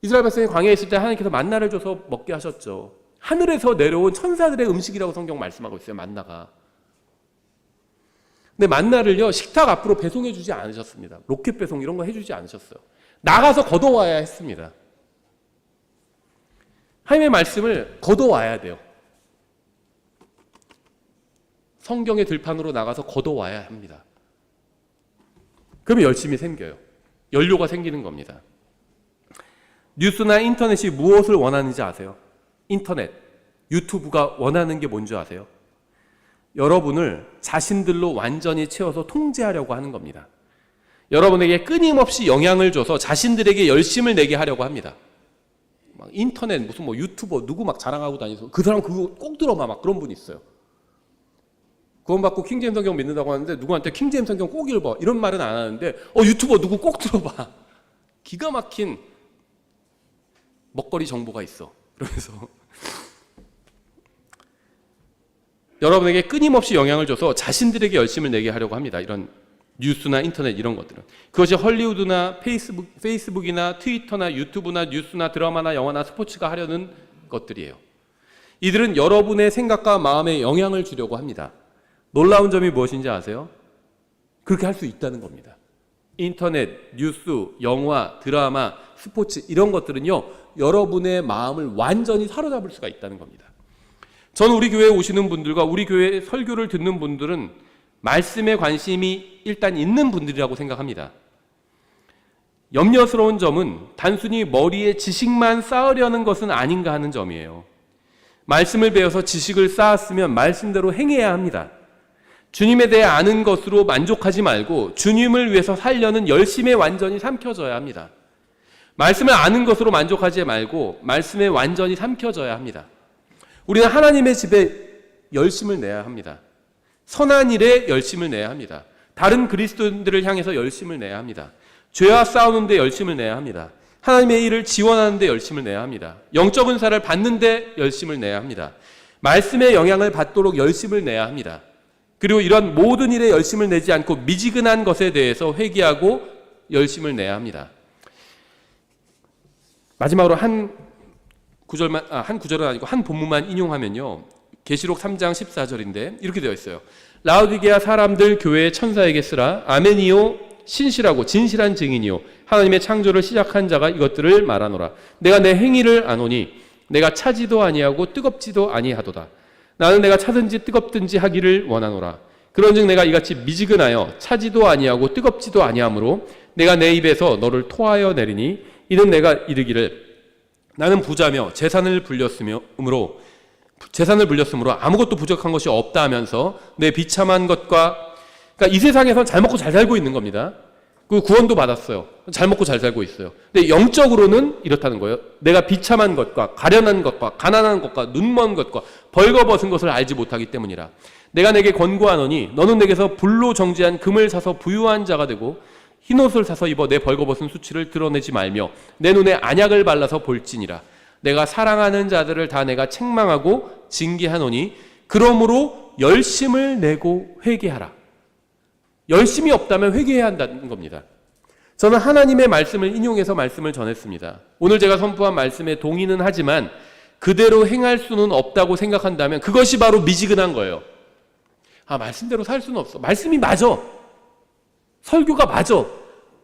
이스라엘 백성이 광야에 있을 때 하나님께서 만나를 줘서 먹게 하셨죠. 하늘에서 내려온 천사들의 음식이라고 성경 말씀하고 있어요. 만나가. 근데 만나를요, 식탁 앞으로 배송해 주지 않으셨습니다. 로켓 배송 이런 거 해주지 않으셨어요. 나가서 걷어와야 했습니다. 하나님의 말씀을 걷어와야 돼요. 성경의 들판으로 나가서 걷어와야 합니다. 그러면 열심히 생겨요. 연료가 생기는 겁니다. 뉴스나 인터넷이 무엇을 원하는지 아세요? 인터넷, 유튜브가 원하는 게 뭔지 아세요? 여러분을 자신들로 완전히 채워서 통제하려고 하는 겁니다. 여러분에게 끊임없이 영향을 줘서 자신들에게 열심을 내게 하려고 합니다. 막 인터넷 무슨 뭐 유튜버 누구 막 자랑하고 다니서 그 사람 그거 꼭 들어봐 막 그런 분이 있어요. 구원받고 킹제임스 성경 믿는다고 하는데 누구한테 킹제임스 성경 꼭 읽어 이런 말은 안 하는데 유튜버 누구 꼭 들어봐. 기가 막힌 먹거리 정보가 있어. 그러면서 여러분에게 끊임없이 영향을 줘서 자신들에게 열심을 내게 하려고 합니다. 이런 뉴스나 인터넷 이런 것들은. 그것이 헐리우드나 페이스북이나 트위터나 유튜브나 뉴스나 드라마나 영화나 스포츠가 하려는 것들이에요. 이들은 여러분의 생각과 마음에 영향을 주려고 합니다. 놀라운 점이 무엇인지 아세요? 그렇게 할 수 있다는 겁니다. 인터넷, 뉴스, 영화, 드라마, 스포츠 이런 것들은요, 여러분의 마음을 완전히 사로잡을 수가 있다는 겁니다. 저는 우리 교회에 오시는 분들과 우리 교회 설교를 듣는 분들은 말씀에 관심이 일단 있는 분들이라고 생각합니다. 염려스러운 점은 단순히 머리에 지식만 쌓으려는 것은 아닌가 하는 점이에요. 말씀을 배워서 지식을 쌓았으면 말씀대로 행해야 합니다. 주님에 대해 아는 것으로 만족하지 말고 주님을 위해서 살려는 열심에 완전히 삼켜져야 합니다. 말씀을 아는 것으로 만족하지 말고 말씀에 완전히 삼켜져야 합니다. 우리는 하나님의 집에 열심을 내야 합니다. 선한 일에 열심을 내야 합니다. 다른 그리스도인들을 향해서 열심을 내야 합니다. 죄와 싸우는 데 열심을 내야 합니다. 하나님의 일을 지원하는 데 열심을 내야 합니다. 영적 은사를 받는 데 열심을 내야 합니다. 말씀의 영향을 받도록 열심을 내야 합니다. 그리고 이런 모든 일에 열심을 내지 않고 미지근한 것에 대해서 회개하고 열심을 내야 합니다. 마지막으로 한 구절은 아니고 한 본문만 인용하면요. 계시록 3장 14절인데 이렇게 되어 있어요. 라오디게아 사람들 교회의 천사에게 쓰라. 아멘이요 신실하고 진실한 증인이요 하나님의 창조를 시작한 자가 이것들을 말하노라. 내가 내 행위를 아노니 내가 차지도 아니하고 뜨겁지도 아니하도다. 나는 내가 차든지 뜨겁든지 하기를 원하노라. 그런즉 내가 이같이 미지근하여 차지도 아니하고 뜨겁지도 아니하므로 내가 내 입에서 너를 토하여 내리니 이는 내가 이르기를 나는 부자며 재산을 불렸으므로 아무것도 부족한 것이 없다 하면서 내 비참한 것과 그러니까 이 세상에선 잘 먹고 잘 살고 있는 겁니다. 그 구원도 받았어요. 잘 먹고 잘 살고 있어요. 근데 영적으로는 이렇다는 거예요. 내가 비참한 것과 가련한 것과 가난한 것과 눈먼 것과 벌거벗은 것을 알지 못하기 때문이라. 내가 내게 권고하노니 너는 내게서 불로 정지한 금을 사서 부유한 자가 되고 흰옷을 사서 입어 내 벌거벗은 수치를 드러내지 말며 내 눈에 안약을 발라서 볼지니라. 내가 사랑하는 자들을 다 내가 책망하고 징계하노니 그러므로 열심을 내고 회개하라. 열심이 없다면 회개해야 한다는 겁니다. 저는 하나님의 말씀을 인용해서 말씀을 전했습니다. 오늘 제가 선포한 말씀에 동의는 하지만 그대로 행할 수는 없다고 생각한다면 그것이 바로 미지근한 거예요. 말씀대로 살 수는 없어. 말씀이 맞아. 설교가 맞아.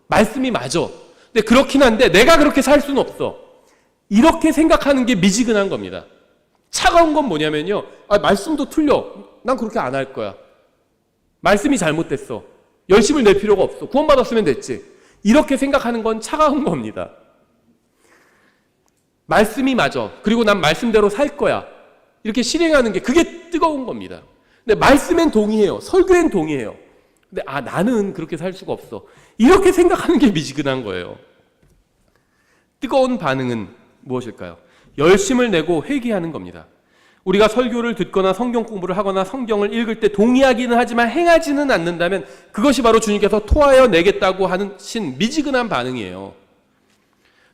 말씀이 맞아. 근데 그렇긴 한데 내가 그렇게 살 수는 없어. 이렇게 생각하는 게 미지근한 겁니다. 차가운 건 뭐냐면요. 말씀도 틀려. 난 그렇게 안 할 거야. 말씀이 잘못됐어. 열심을 낼 필요가 없어. 구원받았으면 됐지. 이렇게 생각하는 건 차가운 겁니다. 말씀이 맞아. 그리고 난 말씀대로 살 거야. 이렇게 실행하는 게 그게 뜨거운 겁니다. 근데 말씀엔 동의해요. 설교엔 동의해요. 근데 나는 그렇게 살 수가 없어. 이렇게 생각하는 게 미지근한 거예요. 뜨거운 반응은 무엇일까요? 열심을 내고 회개하는 겁니다. 우리가 설교를 듣거나 성경 공부를 하거나 성경을 읽을 때 동의하기는 하지만 행하지는 않는다면 그것이 바로 주님께서 토하여 내겠다고 하신 미지근한 반응이에요.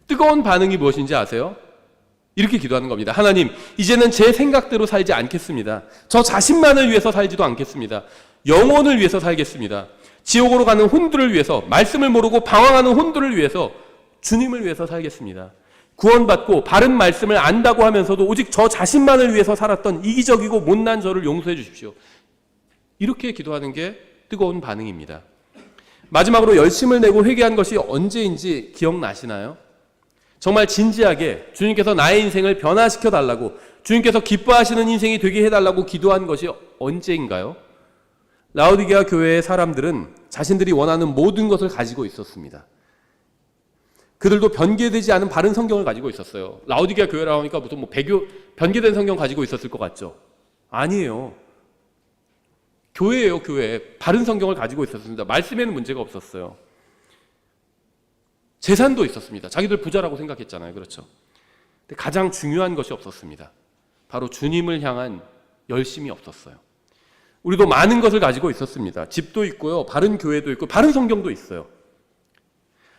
뜨거운 반응이 무엇인지 아세요? 이렇게 기도하는 겁니다. 하나님, 이제는 제 생각대로 살지 않겠습니다. 저 자신만을 위해서 살지도 않겠습니다. 영혼을 위해서 살겠습니다. 지옥으로 가는 혼들을 위해서, 말씀을 모르고 방황하는 혼들을 위해서, 주님을 위해서 살겠습니다. 구원받고 바른 말씀을 안다고 하면서도 오직 저 자신만을 위해서 살았던 이기적이고 못난 저를 용서해 주십시오. 이렇게 기도하는 게 뜨거운 반응입니다. 마지막으로 열심을 내고 회개한 것이 언제인지 기억나시나요? 정말 진지하게 주님께서 나의 인생을 변화시켜 달라고, 주님께서 기뻐하시는 인생이 되게 해달라고 기도한 것이 언제인가요? 라오디게아 교회의 사람들은 자신들이 원하는 모든 것을 가지고 있었습니다. 그들도 변개되지 않은 바른 성경을 가지고 있었어요. 라오디게아 교회라고 하니까 무슨 변개된 성경 가지고 있었을 것 같죠? 아니에요. 교회예요, 교회. 바른 성경을 가지고 있었습니다. 말씀에는 문제가 없었어요. 재산도 있었습니다. 자기들 부자라고 생각했잖아요. 그렇죠? 근데 가장 중요한 것이 없었습니다. 바로 주님을 향한 열심이 없었어요. 우리도 많은 것을 가지고 있었습니다. 집도 있고요, 바른 교회도 있고, 바른 성경도 있어요.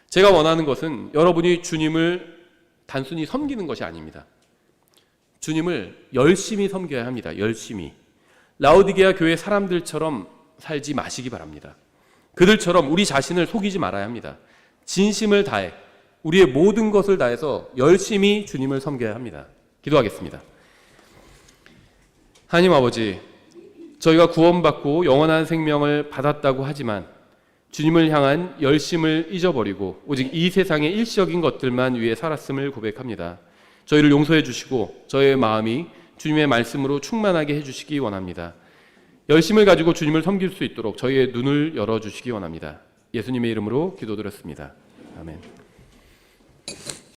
제가 원하는 것은 여러분이 주님을 단순히 섬기는 것이 아닙니다. 주님을 열심히 섬겨야 합니다. 열심히. 라오디게아 교회 사람들처럼 살지 마시기 바랍니다. 그들처럼 우리 자신을 속이지 말아야 합니다. 진심을 다해 우리의 모든 것을 다해서 열심히 주님을 섬겨야 합니다. 기도하겠습니다. 하나님 아버지, 저희가 구원받고 영원한 생명을 받았다고 하지만 주님을 향한 열심을 잊어버리고 오직 이 세상의 일시적인 것들만 위해 살았음을 고백합니다. 저희를 용서해 주시고 저희의 마음이 주님의 말씀으로 충만하게 해주시기 원합니다. 열심을 가지고 주님을 섬길 수 있도록 저희의 눈을 열어주시기 원합니다. 예수님의 이름으로 기도드렸습니다. 아멘.